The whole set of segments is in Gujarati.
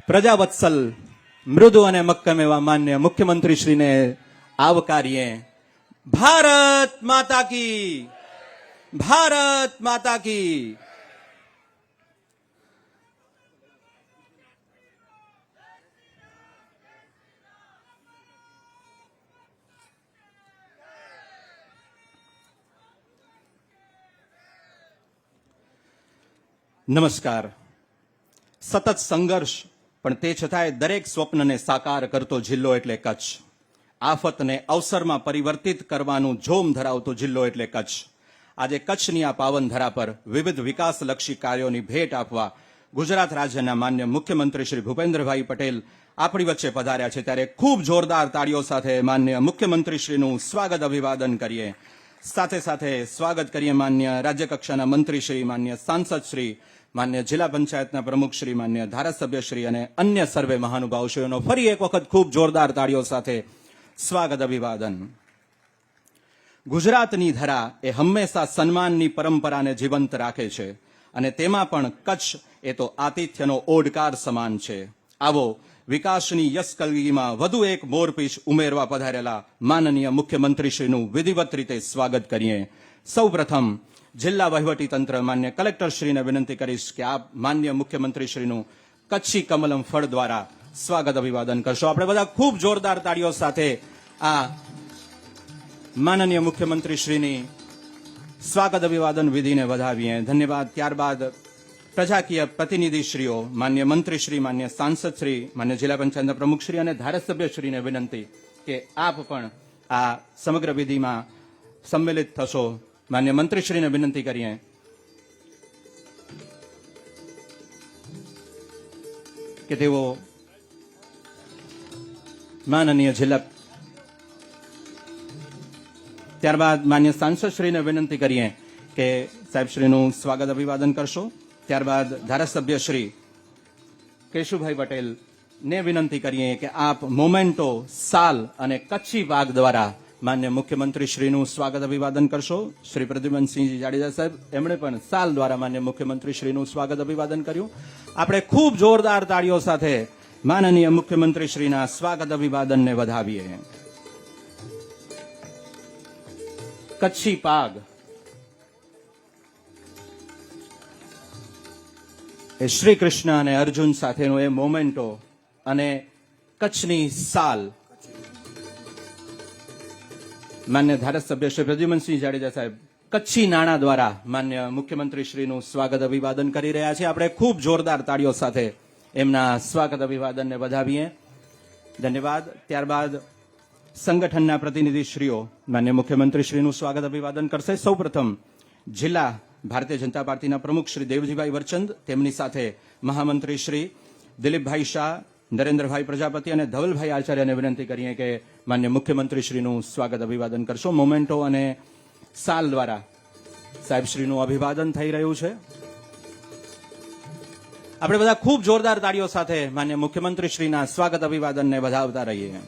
પ્રજાવત્સલ મૃદુ અને મક્કમ એવા માન્ય મુખ્યમંત્રીશ્રીને આવકારીએ. ભારત માતા કી, ભારત માતા કી. નમસ્કાર. સતત સંઘર્ષ પણ તે છતાંય દરેક સ્વપ્નને સાકાર કરતો જિલ્લો એટલે કચ્છ. આફતને અવસરમાં પરિવર્તિત કરવાનું જોમ ધરાવતો જિલ્લો એટલે કચ્છ. આજે કચ્છની આ પાવન ધરા પર વિવિધ વિકાસલક્ષી કાર્યોની ભેટ આપવા ગુજરાત રાજ્યના માન્ય મુખ્યમંત્રી શ્રી ભૂપેન્દ્રભાઈ પટેલ આપણી વચ્ચે પધાર્યા છે, ત્યારે ખૂબ જોરદાર તાળીઓ સાથે માન્ય મુખ્યમંત્રીશ્રીનું સ્વાગત અભિવાદન કરીએ. સાથે સાથે સ્વાગત કરીએ માન્ય રાજ્યકક્ષાના મંત્રીશ્રી, માન્ય સાંસદશ્રી, માન્ય જિલ્લા પંચાયતના પ્રમુખશ્રી, માન્ય ધારાસભ્યશ્રી અને અન્ય સર્વે મહાનુભાવશ્રીઓનો ફરી એક વખત ખૂબ જોરદાર તાળીઓ સાથે સ્વાગત અભિવાદન. ગુજરાતની ધરા એ હંમેશા સન્માનની પરંપરાને જીવંત રાખે છે અને તેમાં પણ કચ્છ એ તો આતિથ્યનો ઓડકાર સમાન છે. આવો વિકાસની યશકલગીમાં વધુ એક મોરપીંછ ઉમેરવા પધારેલા માનનીય મુખ્યમંત્રીશ્રીનું વિધિવત રીતે સ્વાગત કરીએ. સૌપ્રથમ જિલ્લા વહીવટી તંત્ર માન્ય કલેક્ટરશ્રીને વિનંતી કરીશ કે આપ માન્ય મુખ્યમંત્રીશ્રીનું કચ્છી કમલમ ફળ દ્વારા સ્વાગત અભિવાદન કરશો. આપણે બધા ખૂબ જોરદાર તાળીઓ સાથે આ માનનીય મુખ્યમંત્રીશ્રીની સ્વાગત અભિવાદન વિધિને વધાવીએ. ધન્યવાદ. ત્યારબાદ પ્રજાકીય પ્રતિનિધિશ્રીઓ, માન્ય મંત્રીશ્રી, માન્ય સાંસદશ્રી, માન્ય જિલ્લા પંચાયતના પ્રમુખશ્રી અને ધારાસભ્યશ્રીને વિનંતી કે આપ પણ આ સમગ્ર વિધિમાં સંમેલિત થશો. માન્ય મંત્રીશ્રીને વિનંતી કરીએ કે તેઓ માનનીય જિલ્લા, ત્યારબાદ માન્ય સાંસદશ્રીને વિનંતી કરીએ કે સાહેબશ્રીનું સ્વાગત અભિવાદન કરશો. ત્યારબાદ ધારાસભ્ય શ્રી કેશુભાઈ પટેલને વિનંતી કરીએ કે આપ મોમેન્ટો, સાલ અને કચ્છી પાક દ્વારા માન્ય મુખ્યમંત્રીશ્રીનું સ્વાગત અભિવાદન કરશો. શ્રી પ્રદ્યુમનસિંહજી જાડેજા સાહેબ, એમણે પણ સાલ દ્વારા માન્ય મુખ્યમંત્રીશ્રીનું સ્વાગત અભિવાદન કર્યું. આપણે ખૂબ જોરદાર તાળીઓ સાથે માનનીય મુખ્યમંત્રીશ્રીના સ્વાગત અભિવાદનને વધાવીએ. કચ્છી પાગ એ શ્રી કૃષ્ણ અને અર્જુન સાથેનો એ મોમેન્ટો અને કચ્છની સાલ માન્ય ધારાસભ્ય શ્રી પ્રદ્યુમનસિંહ જાડેજા સાહેબ કચ્છી નાણાં દ્વારા માન્ય મુખ્યમંત્રીશ્રીનું સ્વાગત અભિવાદન કરી રહ્યા છે. આપણે ખૂબ જોરદાર તાળીઓ સાથે એમના સ્વાગત અભિવાદનને વધાવીએ. ધન્યવાદ. ત્યારબાદ સંગઠનના પ્રતિનિધિશ્રીઓ માન્ય મુખ્યમંત્રીશ્રીનું સ્વાગત અભિવાદન કરશે. સૌપ્રથમ જિલ્લા ભારતીય જનતા પાર્ટીના પ્રમુખ શ્રી દેવજીભાઈ વરચંદ, તેમની સાથે મહામંત્રી શ્રી દિલીપભાઈ શાહ, નરેન્દ્રભાઈ પ્રજાપતિ અને ધવલભાઈ આચાર્યને વિનંતી કરીએ કે માન્ય મુખ્યમંત્રીશ્રીનું સ્વાગત અભિવાદન કરશો. મોમેન્ટો અને સાલ દ્વારા સાહેબશ્રીનું અભિવાદન થઈ રહ્યું છે. આપણે બધા ખૂબ જોરદાર તાળીઓ સાથે માન્ય મુખ્યમંત્રીશ્રીના સ્વાગત અભિવાદનને વધાવતા રહીએ.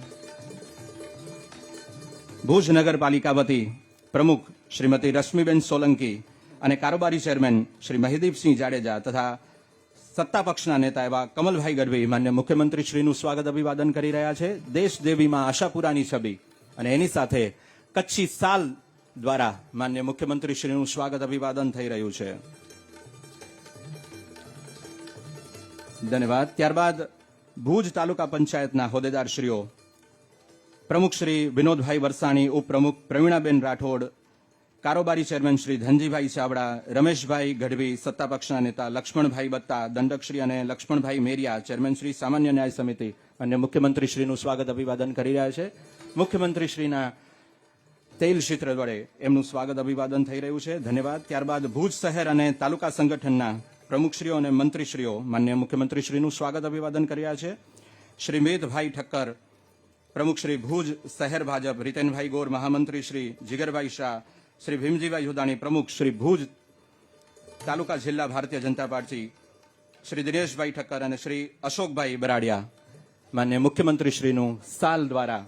ભુજ નગરપાલિકા વતી પ્રમુખ શ્રીમતી રશ્મિબેન સોલંકી અને કારોબારી ચેરમેન શ્રી મહિદીપસિંહ જાડેજા તથા સત્તા પક્ષના નેતા એવા કમલભાઈ ગઢવી માન્ય મુખ્યમંત્રીશ્રીનું સ્વાગત અભિવાદન કરી રહ્યા છે. દેશદેવીમાં આશાપુરાની છબી અને એની સાથે કચ્છી સાલ દ્વારા માન્ય મુખ્યમંત્રીશ્રીનું સ્વાગત અભિવાદન થઈ રહ્યું છે. ધન્યવાદ. ત્યારબાદ ભુજ તાલુકા પંચાયતના હોદ્દેદારશ્રીઓ, પ્રમુખ શ્રી વિનોદભાઈ વરસાણી, ઉપપ્રમુખ પ્રવીણાબેન રાઠોડ, કારોબારી ચેરમેન શ્રી ધનજીભાઈ ચાવડા, રમેશભાઈ ગઢવી, સત્તા પક્ષના નેતા લક્ષ્મણભાઈ બત્તા, દંડકશ્રી અને લક્ષ્મણભાઈ મેરિયા, ચેરમેન શ્રી સામાન્ય ન્યાય સમિતિ, અને મુખ્યમંત્રીશ્રીનું સ્વાગત અભિવાદન કરી રહ્યા છે. મુખ્યમંત્રીશ્રીના તેલ ક્ષેત્ર વડે એમનું સ્વાગત અભિવાદન થઈ રહ્યું છે. ધન્યવાદ. ત્યારબાદ ભુજ શહેર અને તાલુકા સંગઠનના પ્રમુખશ્રીઓ અને મંત્રીશ્રીઓ માન્ય મુખ્યમંત્રીશ્રીનું સ્વાગત અભિવાદન કર્યા છે. શ્રી મેદભાઈ ઠક્કર, પ્રમુખ શ્રી ભુજ શહેર ભાજપ, રીતેનભાઈ ગોર, મહામંત્રી શ્રી જીગરભાઈ શાહ, શ્રી ભીમજીભાઈ હુદાણી, પ્રમુખ શ્રી ભુજ તાલુકા જિલ્લા ભારતીય જનતા પાર્ટી શ્રી દિનેશભાઈ ઠક્કર અને શ્રી અશોકભાઈ બરાડિયા માન્ય મુખ્યમંત્રીશ્રીનું સાલ દ્વારા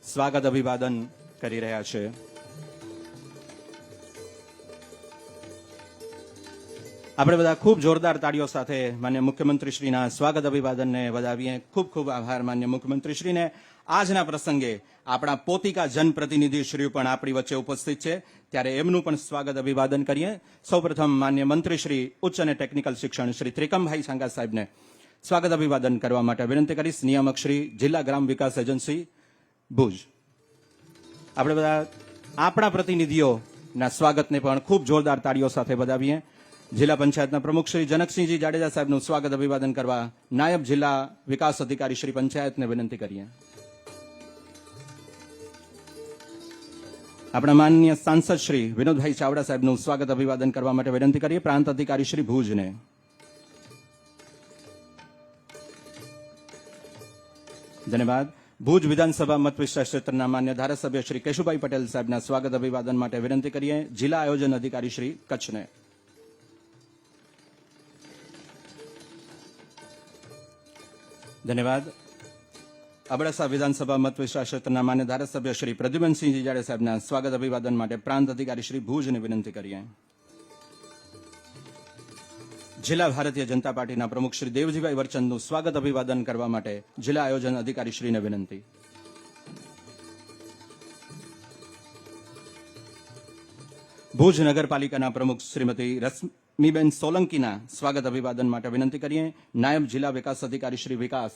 સ્વાગત અભિવાદન કરી રહ્યા છે. આપણે બધા ખૂબ જોરદાર તાળીઓ સાથે માન્ય મુખ્યમંત્રીશ્રીના સ્વાગત અભિવાદનને વધાવીએ. ખૂબ ખૂબ આભાર માન્ય મુખ્યમંત્રીશ્રીને. આજના પ્રસંગે આપણા પોતિકા જનપ્રતિનિધિશ્રીઓ પણ આપણી વચ્ચે ઉપસ્થિત છે, ત્યારે એમનું પણ સ્વાગત અભિવાદન કરીએ. સૌપ્રથમ માન્ય મંત્રીશ્રી ઉચ્ચ અને ટેકનિકલ શિક્ષણ શ્રી ત્રિકમભાઈ સાંગા સાહેબને સ્વાગત અભિવાદન કરવા માટે વિનંતી કરીશ. નિયામક શ્રી, જિલ્લા ગ્રામ વિકાસ એજન્સી ભુજ. આપણે બધા આપણા પ્રતિનિધિઓના સ્વાગતને પણ ખૂબ જોરદાર તાળીઓ સાથે વધાવીએ. જિલ્લા પંચાયતના પ્રમુખ શ્રી જનકસિંહજી જાડેજા સાહેબનું સ્વાગત અભિવાદન કરવા નાયબ જિલ્લા વિકાસ અધિકારી શ્રી પંચાયતને વિનંતી કરીએ. આપણા માનનીય સાંસદ શ્રી વિનોદભાઈ ચાવડા સાહેબનું સ્વાગત અભિવાદન કરવા માટે વિનંતી કરીએ. પ્રાંત અધિકારી શ્રી ભુજને. ધન્યવાદ. ભુજ વિધાનસભા મત વિસ્તાર ક્ષેત્રના માન્ય ધારાસભ્ય શ્રી કેશુભાઈ પટેલ સાહેબના સ્વાગત અભિવાદન માટે વિનંતી કરીએ. જિલ્લા આયોજન અધિકારી શ્રી કચ્છને. ધન્યવાદ. અબડાસા વિધાનસભા મત વિસ્તાર ક્ષેત્રના માન્ય ધારાસભ્ય શ્રી પ્રદ્યુમનસિંહજી જાડેજા સાહેબના સ્વાગત અભિવાદન માટે પ્રાંત અધિકારી શ્રી ભુજને વિનંતી કરીએ. જિલ્લા ભારતીય જનતા પાર્ટીના પ્રમુખ શ્રી દેવજીભાઈ વરચંદનું સ્વાગત અભિવાદન કરવા માટે જિલ્લા આયોજન અધિકારી શ્રીને વિનંતી. ભુજ નગરપાલિકાના પ્રમુખ શ્રીમતી રશ્મિબેન સોલંકીના સ્વાગત અભિવાદન માટે વિનંતી કરીએ. નાયબ જિલ્લા વિકાસ અધિકારી શ્રી વિકાસ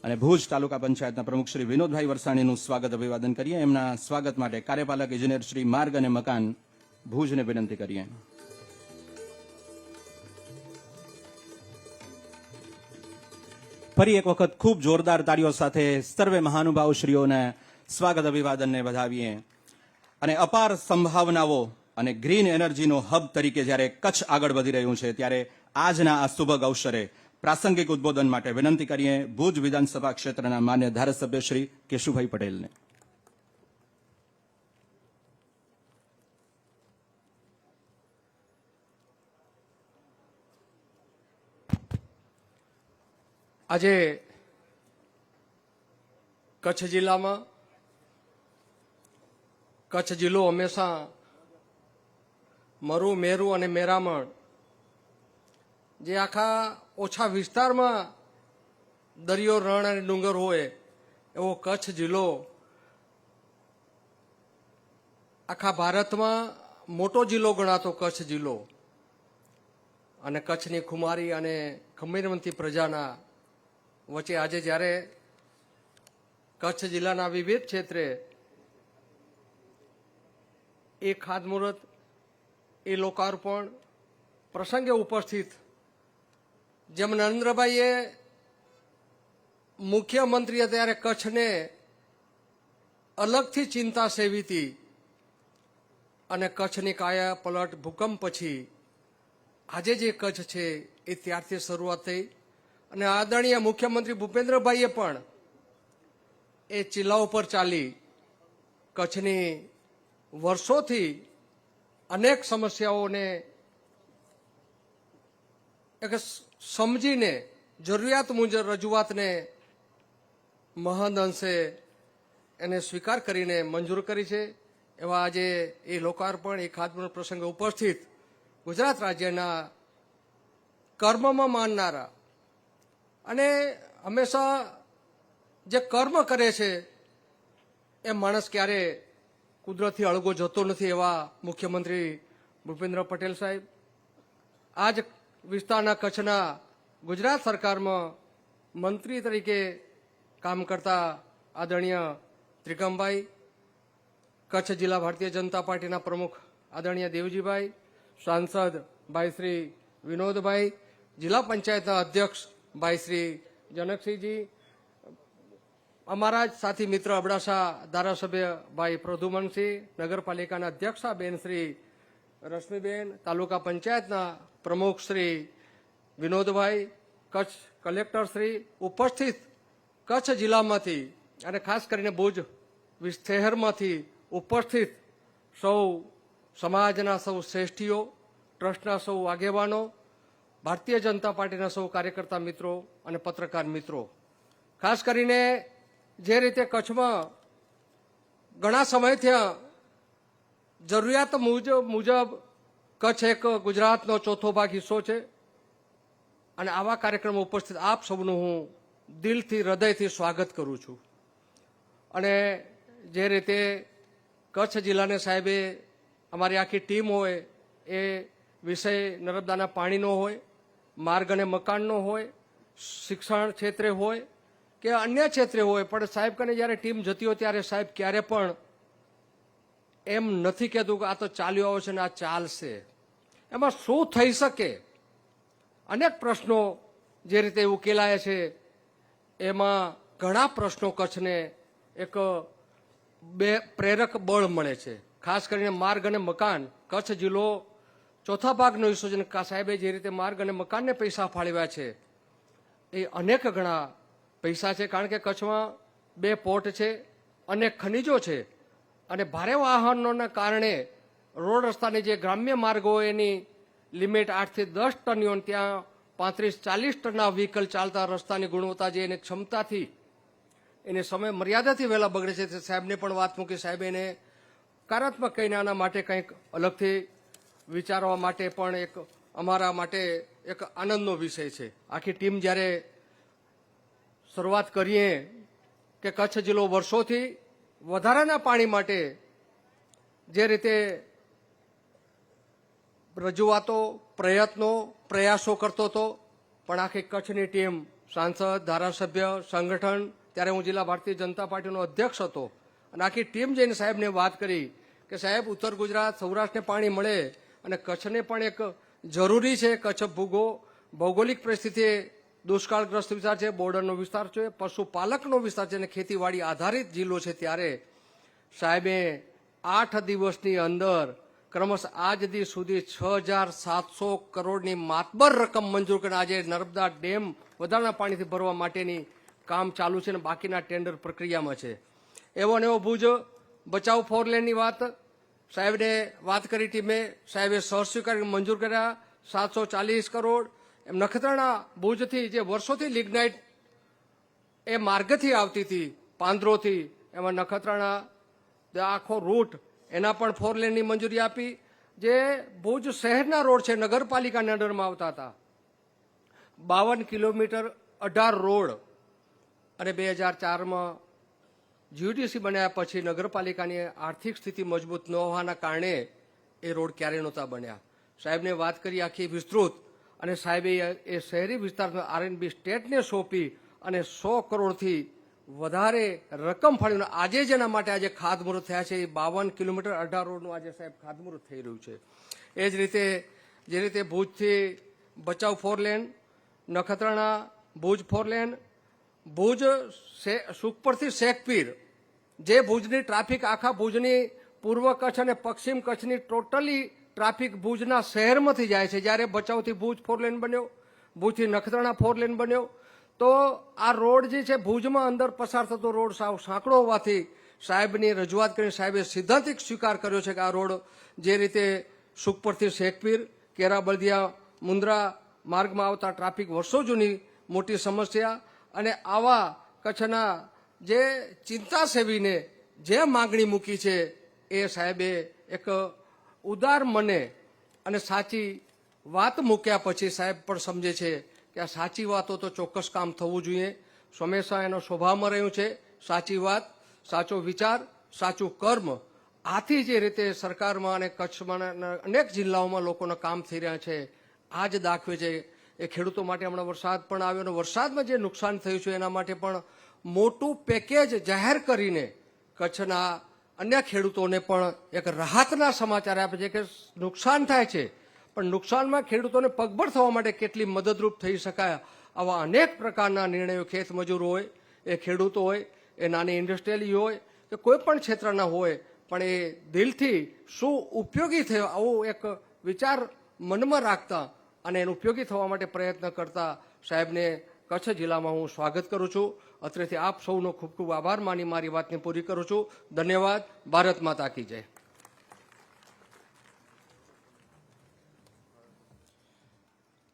અને ભુજ તાલુકા પંચાયતના પ્રમુખ શ્રી વિનોદભાઈ વરસાણીનું સ્વાગત અભિવાદન કરીએ. એમના સ્વાગત માટે કાર્યપાલક ઇજનેર શ્રી માર્ગ અને મકાન ભુજને વિનંતી કરીએ. ફરી એક વખત ખૂબ જોરદાર તાળીઓ સાથે સર્વે મહાનુભાવશ્રીઓને સ્વાગત અભિવાદનને વધાવીએ. અને અપાર સંભાવનાઓ અને ગ્રીન એનર્જીનો હબ તરીકે જ્યારે કચ્છ આગળ વધી રહ્યું છે, ત્યારે આજના આ શુભ અવસરે પ્રાસંગિક ઉદબોધન માટે વિનંતી કરીએ ભુજ વિધાનસભા ક્ષેત્રના માન્ય ધારાસભ્ય શ્રી કેશુભાઈ પટેલને. આજે કચ્છ જિલ્લામાં કચ્છ જિલ્લો હંમેશા મરુ, મેરુ અને મેરામણ જે આખા ઓછા વિસ્તારમાં દરિયો, રણ અને ડુંગર હોય એવો કચ્છ જિલ્લો આખા ભારતમાં મોટો જિલ્લો ગણાતો કચ્છ જિલ્લો અને કચ્છની ખુમારી અને ખમીરવંતી પ્રજાના વચ્ચે આજે જ્યારે કચ્છ જિલ્લાના વિવિધ ક્ષેત્રે એ ખાતમુહૂર્ત, એ લોકાર્પણ પ્રસંગે ઉપસ્થિત જેમ નરેન્દ્રભાઈએ મુખ્યમંત્રી હતા ત્યારે કચ્છને અલગથી ચિંતા સેવી હતી અને કચ્છની કાયા પલટ ભૂકંપ પછી આજે જે કચ્છ છે એ ત્યારથી શરૂઆત થઈ અને આદરણીય મુખ્યમંત્રી ભૂપેન્દ્રભાઈએ પણ એ ચિલ્લા ઉપર ચાલી કચ્છની વર્ષોથી અનેક સમસ્યાઓને એક સમજીને જરૂરિયાત મુજબ રજૂઆતને મહદ અંશે એને સ્વીકાર કરીને મંજૂર કરી છે. એવા આજે એ લોકાર્પણ, એ ખાતમુહૂર્ત પ્રસંગે ઉપસ્થિત ગુજરાત રાજ્યના કર્મમાં માનનારા અને હંમેશા જે કર્મ કરે છે એ માણસ ક્યારે કુદરતથી અળગો જતો નથી એવા મુખ્યમંત્રી ભૂપેન્દ્ર પટેલ સાહેબ આજ વિસ્તારના કચ્છના ગુજરાત સરકારમાં મંત્રી તરીકે કામ કરતા આદરણીય ત્રિકમભાઈ, કચ્છ જિલ્લા ભારતીય જનતા પાર્ટીના પ્રમુખ આદરણીય દેવજીભાઈ, સાંસદ ભાઈ શ્રી વિનોદભાઈ, જિલ્લા પંચાયતના અધ્યક્ષ ભાઈ શ્રી જનકસિંહજી, અમારા જ સાથી મિત્ર અબડાસા ધારાસભ્ય ભાઈ પ્રદ્યુમનસિંહ, નગરપાલિકાના અધ્યક્ષા બેન શ્રી રશ્મિબેન, તાલુકા પંચાયતના પ્રમુખ શ્રી વિનોદભાઈ, કચ્છ કલેક્ટર શ્રી, ઉપસ્થિત કચ્છ જિલ્લામાંથી અને ખાસ કરીને ભુજ શહેરમાંથી ઉપસ્થિત સૌ સમાજના સૌ શ્રેષ્ઠીઓ, ટ્રસ્ટના સૌ આગેવાનો, ભારતીય જનતા પાર્ટીના સૌ કાર્યકર્તા મિત્રો અને પત્રકાર મિત્રો, ખાસ કરીને જે રીતે કચ્છમાં ઘણા સમયથી જરૂરિયાત મુજબ કચ્છ એક ગુજરાતનો ચોથો ભાગ હિસ્સો છે અને આવા કાર્યક્રમમાં ઉપસ્થિત આપ સૌનું હું દિલથી હૃદયથી સ્વાગત કરું છું. અને જે રીતે કચ્છ જિલ્લાને સાહેબે અમારી આખી ટીમ હોય એ વિષય નર્મદાના પાણીનો હોય, માર્ગ અને મકાનનો હોય, શિક્ષણ ક્ષેત્રે હોય કે અન્ય ક્ષેત્રે હોય, પણ સાહેબ કને જ્યારે ટીમ જતી હોય ત્યારે સાહેબ ક્યારે પણ એમ નથી કહેતું કે આ તો ચાલ્યું આવે છે ને આ ચાલશે. એમાં શું થઈ શકે, અનેક પ્રશ્નો જે રીતે ઉકેલાય છે એમાં ઘણા પ્રશ્નો કચ્છને એક પ્રેરક બળ મળે છે. ખાસ કરીને માર્ગ અને મકાન. કચ્છ જિલ્લો ચોથા ભાગનો હિસ્સો છે. સાહેબે જે રીતે માર્ગ અને મકાનને પૈસા ફાળવ્યા છે એ અનેક ગણા પૈસા છે, કારણ કે કચ્છમાં 2 પોર્ટ છે, અનેક ખનિજો છે અને ભારે વાહનોના કારણે રોડ રસ્તાની જે ગ્રામ્ય માર્ગ હોય એની લિમિટ 8 થી 10 ટનની હોય, ત્યાં 35-40 ટનના વ્હીકલ ચાલતા રસ્તાની ગુણવત્તા જે એની ક્ષમતાથી એને સમય મર્યાદાથી વહેલા બગડે છે. સાહેબને પણ વાત મૂકી, સાહેબ એને હકારાત્મક કહીને આના માટે કંઈક અલગથી વિચારવા માટે પણ એક અમારા માટે એક આનંદનો વિષય છે. આખી ટીમ જ્યારે શરૂઆત કરીએ કે કચ્છ જિલ્લો વર્ષોથી વધારાના પાણી માટે જે રીતે રજૂઆતો, પ્રયત્નો, પ્રયાસો કરતો હતો, પણ આખી કચ્છની ટીમ, સાંસદ, ધારાસભ્ય, સંગઠન, ત્યારે હું જિલ્લા ભારતીય જનતા પાર્ટીનો અધ્યક્ષ હતો અને આખી ટીમ જઈને સાહેબને વાત કરી કે સાહેબ ઉત્તર ગુજરાત, સૌરાષ્ટ્રને પાણી મળે અને કચ્છને પણ એક જરૂરી છે. કચ્છ ભૌગોલિક પરિસ્થિતિ દુષ્કાળગ્રસ્ત વિસ્તાર છે, બોર્ડરનો વિસ્તાર છે, પશુપાલકનો વિસ્તાર છે અને ખેતીવાડી આધારિત જિલ્લો છે. ત્યારે સાહેબે 8 દિવસની અંદર ક્રમશઃ આજ દી સુધી 6,700 કરોડની માતબર રકમ મંજૂર કરીને આજે નર્મદા ડેમ વધારાના પાણીથી ભરવા માટેની કામ ચાલુ છે અને બાકીના ટેન્ડર પ્રક્રિયામાં છે. એવો ને એવો ભુજ બચાવ 4 લેનની વાત સાહેબને વાત કરી ટીમે. સાહેબે સહસ્વીકાર મંજૂર કર્યા 740 કરોડ. એમ નખત્રાણા ભુજથી જે વર્ષોથી લિગ્નાઇટ એ માર્ગથી આવતી હતી પાંદરોથી, એમાં નખત્રાણા આખો રૂટ એના પણ 4 લેનની મંજૂરી આપી. જે ભુજ શહેરના રોડ છે, નગરપાલિકાના અંડરમાં આવતા હતા, 52 કિલોમીટર 18 રોડ, અને 2004માં જીયુડીસી બન્યા પછી નગરપાલિકાની આર્થિક સ્થિતિ મજબૂત ન હોવાના કારણે એ રોડ ક્યારેય નહોતા બન્યા. સાહેબને વાત કરી આખી વિસ્તૃત, અને સાહેબે એ શહેરી વિસ્તારમાં આરએનબી સ્ટેટને સોંપી અને 100 કરોડથી વધારે રકમ ફાળવીને આજે જેના માટે આજે ખાતમુહૂર્ત થયા છે એ 52 કિલોમીટર 18 રોડનું આજે સાહેબ ખાતમુહૂર્ત થઈ રહ્યું છે. એ જ રીતે જે રીતે ભુજથી બચાવ 4 લેન, નખત્રાણા ભુજ 4 લેન, ભુજ સુખપરથી શેખપીર, જે ભુજની ટ્રાફિક આખા ભુજની પૂર્વ કચ્છ અને પશ્ચિમ કચ્છની ટોટલી ટ્રાફિક ભુજના શહેરમાંથી જાય છે. જ્યારે બચાવથી ભુજ 4 લેન બન્યો, ભુજથી નખત્રાણા 4 લેન બન્યો, તો આ રોડ જે છે ભુજમાં અંદર પસાર થતો રોડ સાવ સાંકડો હોવાથી સાહેબની રજૂઆત કરીને સાહેબે સિદ્ધાંતિક સ્વીકાર કર્યો છે કે આ રોડ જે રીતે સુખપરથી શેખપીર, કેરા બળદિયા, મુન્દ્રા માર્ગમાં આવતા ટ્રાફિક વર્ષો જૂની મોટી સમસ્યા, અને આવા કચ્છના જે ચિંતા સેવીને જે માગણી મૂકી છે એ સાહેબે એક ઉદાર મને અને સાચી વાત મૂક્યા પછી સાહેબ પણ સમજે છે કે આ સાચી વાતો તો ચોક્કસ કામ થવું જોઈએ. હંમેશા એનો સ્વભાવમાં રહ્યું છે સાચી વાત, સાચો વિચાર, સાચું કર્મ. આથી જે રીતે સરકારમાં અને કચ્છમાં અનેક જિલ્લાઓમાં લોકોના કામ થઈ રહ્યા છે આ જ દાખવે છે. એ ખેડૂતો માટે હમણાં વરસાદ પણ આવ્યો અને વરસાદમાં જે નુકસાન થયું છે એના માટે પણ મોટું પેકેજ જાહેર કરીને કચ્છના અન્ય ખેડૂતોને પણ એક રાહતના સમાચાર આપે છે કે નુકસાન થાય છે પણ નુકસાનમાં ખેડૂતોને પગભર થવા માટે કેટલી મદદરૂપ થઈ શકાય, આવા અનેક પ્રકારના નિર્ણયો ખેત મજૂર હોય, એ ખેડૂતો હોય, એ નાની ઇન્ડસ્ટ્રીયલ હોય કે કોઈ પણ ક્ષેત્રના હોય, પણ એ દિલથી શું ઉપયોગી થયો આવો એક વિચાર મનમાં રાખતા અને એનો ઉપયોગી થવા માટે પ્રયત્ન કરતા સાહેબને કચ્છ જિલ્લામાં હું સ્વાગત કરું છું. અત્રેથી આપ સૌનો ખૂબ ખૂબ આભાર માની મારી વાતને પૂરી કરું છું. ધન્યવાદ. ભારત માતા કી જય.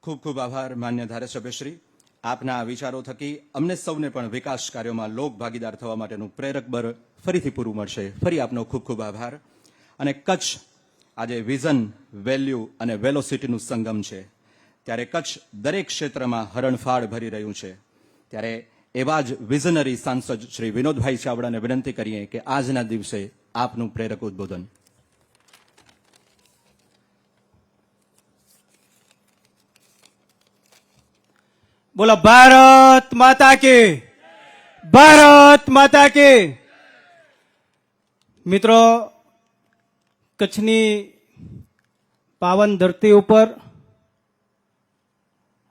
ખૂબ ખૂબ આભાર માન્ય ધારાસભ્યશ્રી. આપના વિચારો થકી અમને સૌને પણ વિકાસ કાર્યોમાં લોક ભાગીદાર થવા માટેનું પ્રેરક બળ ફરીથી પૂરું મળશે. ફરી આપનો ખૂબ ખૂબ આભાર. અને કચ્છ આજે વિઝન, વેલ્યુ અને વેલોસિટીનું સંગમ છે. ત્યારે કચ્છ દરેક ક્ષેત્રમાં હરણફાળ ભરી રહ્યું છે. ત્યારે એવા જ વિઝનરી સાંસદ શ્રી વિનોદભાઈ ચાવડાને વિનંતી કરીએ કે આજના દિવસે આપનું પ્રેરક ઉદ્બોધન. બોલો ભારત માતા કી, ભારત માતા કી. મિત્રો, કચ્છની પાવન ધરતી ઉપર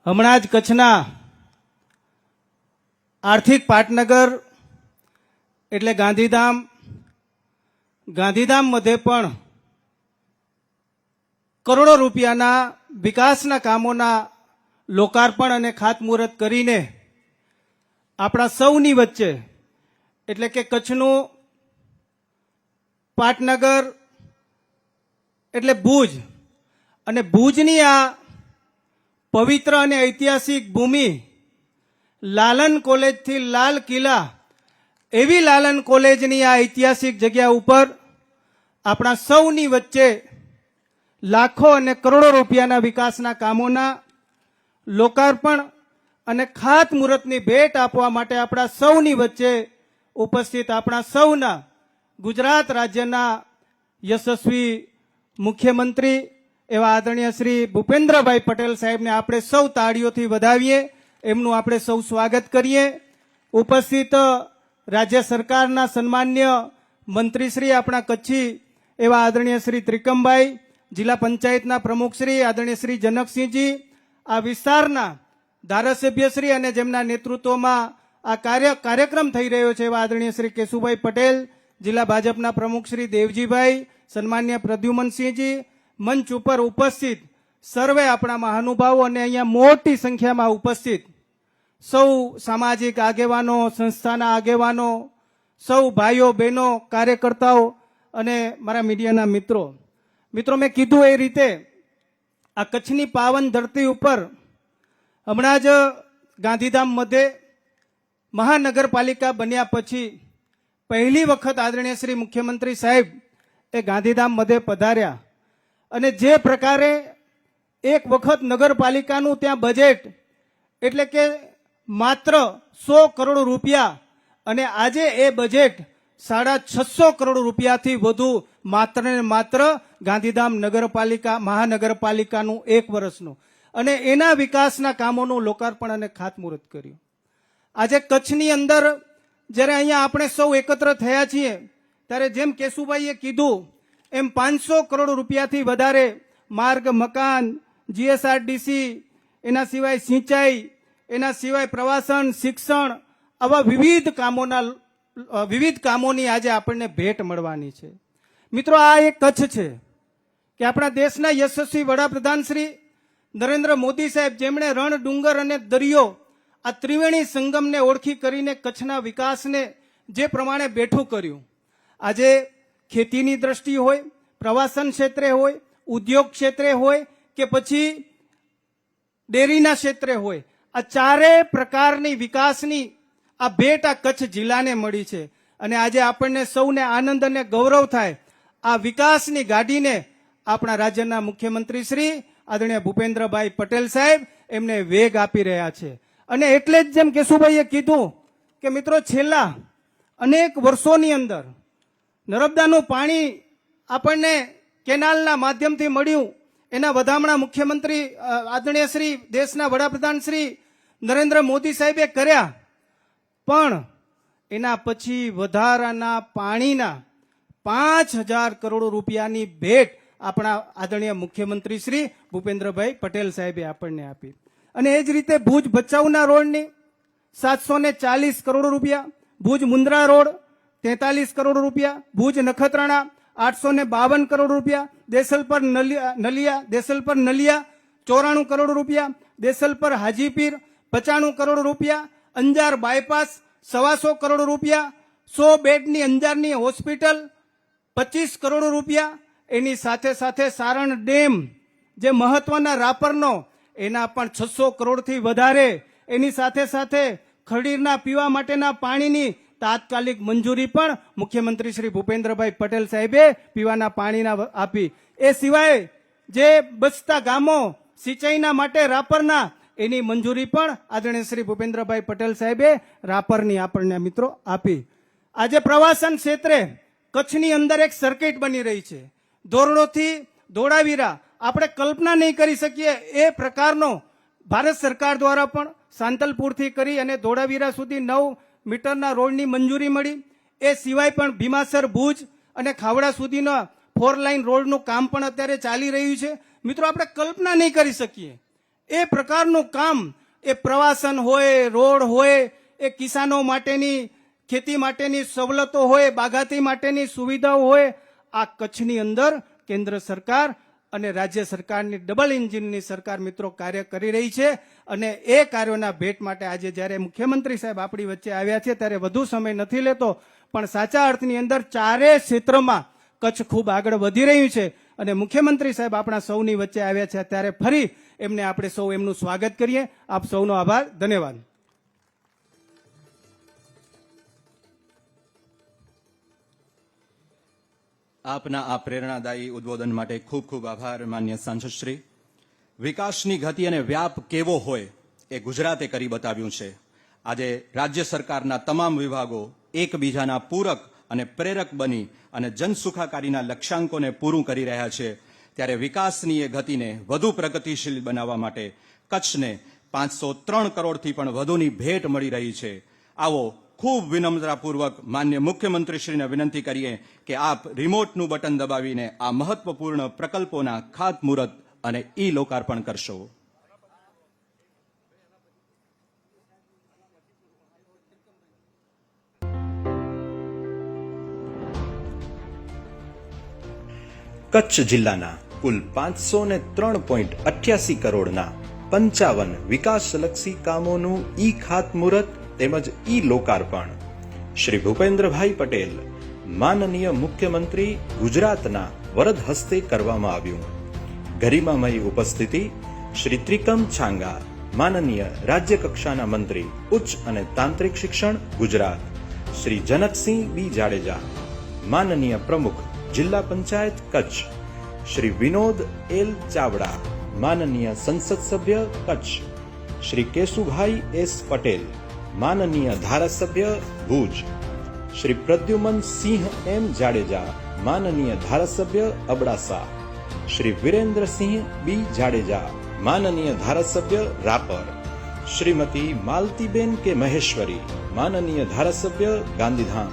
હમણાં જ કચ્છના આર્થિક પાટનગર એટલે ગાંધીધામ, ગાંધીધામ મધ્યે પણ કરોડો રૂપિયાના વિકાસના કામોના લોકાર્પણ અને ખાતમુહૂર્ત કરીને આપણા સૌની વચ્ચે એટલે કે કચ્છનું પાટનગર એટલે ભુજ અને ભુજની આ પવિત્ર અને ઐતિહાસિક ભૂમિ લાલન કોલેજથી લાલ કિલ્લા એવી લાલન કોલેજની આ ઐતિહાસિક જગ્યા ઉપર આપણા સૌની વચ્ચે લાખો અને કરોડો રૂપિયાના વિકાસના કામોના લોકાર્પણ અને ખાતમુહૂર્તની ભેટ આપવા માટે આપણા સૌની વચ્ચે ઉપસ્થિત આપણા સૌના ગુજરાત રાજ્યના યશસ્વી મુખ્યમંત્રી એવા આદરણીય શ્રી ભૂપેન્દ્રભાઈ પટેલ સાહેબને આપણે સૌ તાળીઓથી વધાવીએ, એમનું આપણે સૌ સ્વાગત કરીએ. ઉપસ્થિત રાજ્ય સરકારના સન્માન્ય મંત્રીશ્રી આપણા કચ્છી એવા આદરણીય શ્રી ત્રિકમભાઈ, જિલ્લા પંચાયતના પ્રમુખશ્રી આદરણીય શ્રી જનકસિંહજી, આ વિસ્તારના ધારાસભ્યશ્રી અને જેમના નેતૃત્વમાં આ કાર્યક્રમ થઈ રહ્યો છે એવા આદરણીય શ્રી કેશુભાઈ પટેલ, જિલ્લા ભાજપના પ્રમુખ શ્રી દેવજીભાઈ, સન્માન્ય પ્રદ્યુમનસિંહજી, મંચ ઉપર ઉપસ્થિત સર્વે આપણા મહાનુભાવો અને અહીંયા મોટી સંખ્યામાં ઉપસ્થિત સૌ સામાજિક આગેવાનો, સંસ્થાના આગેવાનો, સૌ ભાઈઓ બહેનો, કાર્યકર્તાઓ અને મારા મીડિયાના મિત્રો, મેં કીધું એ રીતે આ કચ્છની પાવન ધરતી ઉપર હમણાં જ ગાંધીધામ મધ્યે મહાનગરપાલિકા બન્યા પછી પહેલી વખત આદરણીય શ્રી મુખ્યમંત્રી સાહેબ એ ગાંધીધામ મધ્યે પધાર્યા અને જે પ્રકારે એક વખત નગરપાલિકાનું ત્યાં બજેટ એટલે કે માત્ર 100 કરોડ રૂપિયા અને આજે એ બજેટ 650 કરોડ રૂપિયાથી વધુ માત્ર ને માત્ર ગાંધીધામ નગરપાલિકા મહાનગરપાલિકાનું એક વર્ષનું અને એના વિકાસના કામોનું લોકાર્પણ અને ખાતમુહૂર્ત કર્યું. આજે કચ્છની અંદર જ્યારે અહીંયા આપણે સૌ એકત્ર થયા છીએ ત્યારે જેમ કેશુભાઈએ કીધું એમ 500 કરોડ રૂપિયાથી વધારે માર્ગ, મકાન, જીએસઆરડીસી, એના સિવાય સિંચાઈ, એના સિવાય પ્રવાસન, શિક્ષણ, આવા વિવિધ કામોની આજે આપણને ભેટ મળવાની છે. મિત્રો, આ એક કચ્છ છે કે આપણા દેશના યશસ્વી વડાપ્રધાન શ્રી નરેન્દ્ર મોદી સાહેબ જેમણે રણ, ડુંગર અને દરિયો આ ત્રિવેણી સંગમને ઓળખી કરીને કચ્છના વિકાસને જે પ્રમાણે બેઠું કર્યું. આજે ખેતીની દ્રષ્ટિ હોય, પ્રવાસન ક્ષેત્રે હોય, ઉદ્યોગ ક્ષેત્રે હોય કે પછી ડેરીના ક્ષેત્રે હોય, આ ચારેય પ્રકારની વિકાસની આ ભેટ આ કચ્છ જિલ્લાને મળી છે. અને આજે આપણને સૌને આનંદ અને ગૌરવ થાય આ વિકાસની ગાડીને આપણા રાજ્યના મુખ્યમંત્રી શ્રી આદરણીય ભૂપેન્દ્રભાઈ પટેલ સાહેબ એમને વેગ આપી રહ્યા છે. અને એટલે જ જેમ કેશુભાઈએ કીધું કે મિત્રો, છેલ્લા અનેક વર્ષોની અંદર નર્મદાનું પાણી આપણને કેનાલના માધ્યમથી મળ્યું, એના વધામણા મુખ્યમંત્રી આદરણીય શ્રી દેશના વડાપ્રધાન શ્રી નરેન્દ્ર મોદી સાહેબે કર્યા, પણ એના પછી વધારાના પાણીના 5000 કરોડ રૂપિયાની ભેટ આપણા આદરણીય મુખ્યમંત્રી શ્રી ભૂપેન્દ્રભાઈ પટેલ સાહેબે આપણને આપી. અને એ જ રીતે ભુજ ભચાઉના રોડની 740 કરોડ રૂપિયા, ભુજ મુન્દ્રા રોડ 43 કરોડ રૂપિયા, ભુજ નખત્રાણા 852 કરોડ રૂપિયા, દેસલપર નલિયા 94 કરોડ રૂપિયા, દેસલપર હાજીપીર 95 કરોડ રૂપિયા, અંજાર બાયપાસ 125 કરોડ રૂપિયા, 100 બેડની અંજારની હોસ્પિટલ 25 કરોડ રૂપિયા, એની સાથે સાથે સારણ ડેમ જે મહત્વના રાપરનો એના પણ 600 કરોડથી વધારે, એની સાથે સાથે ખડીરના પીવા માટેના પાણીની તાત્કાલિક મંજૂરી પણ મુખ્યમંત્રી શ્રી ભૂપેન્દ્રભાઈ પટેલ સાહેબે પીવાના પાણીના આપી. એ સિવાય જે બસતા ગામો સિંચાઈના માટે રાપરના એની મંજૂરી પણ આદરણીય શ્રી ભૂપેન્દ્રભાઈ પટેલ સાહેબે રાપરની આપણને મિત્રો આપી. આજે પ્રવાસન ક્ષેત્રે કચ્છની અંદર એક સર્કિટ બની રહી છે. ધોરડોથી ધોળાવીરા આપણે કલ્પના નહીં કરી શકીએ એ પ્રકારનો ભારત સરકાર દ્વારા પણ સાંતલપુરથી કરી અને ધોળાવીરા સુધી 9 મીટરના રોડની મંજૂરી મળી. એ સિવાય પણ ભીમાસર ભુજ અને ખાવડા સુધીનો 4 લાઇન રોડનું કામ પણ અત્યારે ચાલી રહ્યું છે. મિત્રો આપણે કલ્પના નહીં કરી શકીએ એ પ્રકારનું કામ, એ પ્રવાસન હોય, રોડ હોય, એ કિસાનો માટેની ખેતી માટેની સવલતો હોય, બાગાયતી માટેની સુવિધાઓ હોય, આ કચ્છની અંદર કેન્દ્ર સરકાર અને રાજ્ય સરકારની ડબલ એન્જિનની સરકાર મિત્રો કાર્ય કરી રહી છે. અને એ કાર્યોના ભેટ માટે આજે જ્યારે મુખ્યમંત્રી સાહેબ આપણી વચ્ચે આવ્યા છે ત્યારે વધુ સમય નથી લેતો, પણ સાચા અર્થની અંદર ચારેય ક્ષેત્રમાં કચ્છ ખૂબ આગળ વધી રહ્યું છે. અને મુખ્યમંત્રી સાહેબ આપણા સૌની વચ્ચે આવ્યા છે ત્યારે ફરી એમને આપણે સૌ એમનું સ્વાગત કરીએ. આપ સૌનો આભાર, ધન્યવાદ. આપના આ પ્રેરણાદાયી ઉદ્બોધન માટે ખૂબ ખૂબ આભાર માન્ય સાંસદશ્રી. વિકાસની ગતિ અને વ્યાપ કેવો હોય એ ગુજરાતે કરી બતાવ્યું છે. આજે રાજ્ય સરકારના તમામ વિભાગો એકબીજાના પૂરક અને પ્રેરક બની અને જનસુખાકારીના લક્ષ્યાંકોને પૂરું કરી રહ્યા છે. ત્યારે વિકાસની એ ગતિને વધુ પ્રગતિશીલ બનાવવા માટે કચ્છને 503 કરોડથી પણ વધુની ભેટ મળી રહી છે. આવો ખૂબ વિનમ્રતાપૂર્વક માન્ય મુખ્યમંત્રીશ્રીને વિનંતી કરીએ કે આપ રિમોટનું બટન દબાવીને આ મહત્વપૂર્ણ પ્રકલ્પોના ખાતમુહૂર્ત અને ઈ લોકાર્પણ કરશો. કચ્છ જિલ્લાના કુલ 503.88 કરોડના 55 વિકાસલક્ષી કામોનું ઈ ખાતમુહૂર્ત તેમજ ઈ લોકાર્પણ શ્રી ભૂપેન્દ્રભાઈ પટેલ માનનીય મુખ્યમંત્રી ગુજરાતના વરદ હસ્તે કરવામાં આવ્યું. ગરિમામયી ઉપસ્થિતિ શ્રી ત્રિકમ છાંગા માનનીય રાજ્ય કક્ષાના મંત્રી ઉચ્ચ અને તાંત્રિક શિક્ષણ ગુજરાત, શ્રી જનકસિંહ બી જાડેજા માનનીય પ્રમુખ જિલ્લા પંચાયત કચ્છ, શ્રી વિનોદ એલ ચાવડા માનનીય સંસદ સભ્ય કચ્છ, શ્રી કેશુભાઈ એસ પટેલ માનનીય ધારાસભ્ય ભુજ, શ્રી પ્રદ્યુમન સિંહ એમ જાડેજા માનનીય ધારાસભ્ય અબડાસા, શ્રી વિરેન્દ્રસિંહ બી જાડેજા માનનીય ધારાસભ્ય રાપર, શ્રીમતી માલતીબેન કે મહેશ્વરી માનનીય ધારાસભ્ય ગાંધીધામ,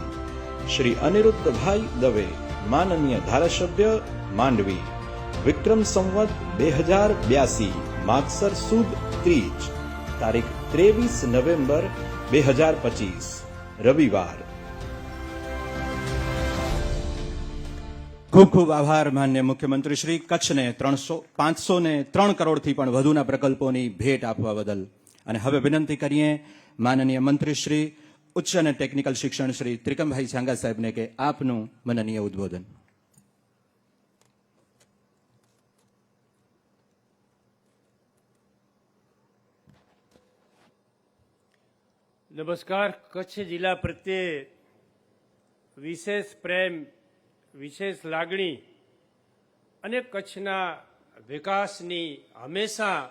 શ્રી અનિરુદ્ધભાઈ દવે માનનીય ધારાસભ્ય માંડવી. વિક્રમ સંવત 2082 માગસર સુદ ત્રીજ તારીખ 23 નવેમ્બર 2025 રવિવાર. ખૂબ ખૂબ આભાર માન્ય મુખ્યમંત્રી શ્રી. કચ્છને 503 કરોડથી પણ વધુના પ્રકલ્પોની ભેટ આપવા બદલ. અને હવે વિનંતી કરીએ માનનીય મંત્રી શ્રી ઉચ્ચ અને ટેકનિકલ શિક્ષણ શ્રી ત્રિકમભાઈ છાંગા સાહેબને કે આપનું માનનીય ઉદ્બોધન. નમસ્કાર. કચ્છ જિલ્લા પ્રત્યે વિશેષ પ્રેમ, વિશેષ લાગણી અને કચ્છના વિકાસની હંમેશા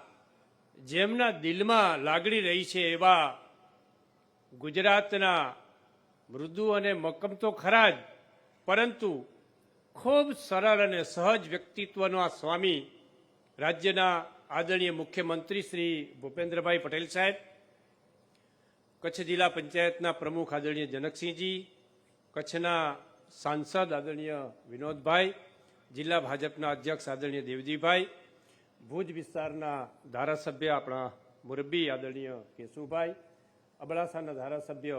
જેમના દિલમાં લાગણી રહી છે એવા ગુજરાતના મૃદુ અને મક્કમ તો ખરા જ, પરંતુ ખૂબ સરળ અને સહજ વ્યક્તિત્વનો આ સ્વામી રાજ્યના આદરણીય મુખ્યમંત્રી શ્રી ભૂપેન્દ્રભાઈ પટેલ સાહેબ, કચ્છ જિલ્લા પંચાયતના પ્રમુખ આદરણીય જનકસિંહજી, કચ્છના સાંસદ આદરણીય વિનોદભાઈ, જિલ્લા ભાજપના અધ્યક્ષ આદરણીય દેવજીભાઈ, ભુજ વિસ્તારના ધારાસભ્ય આપણા મુરબ્બી આદરણીય કેશુભાઈ, અબડાસાના ધારાસભ્ય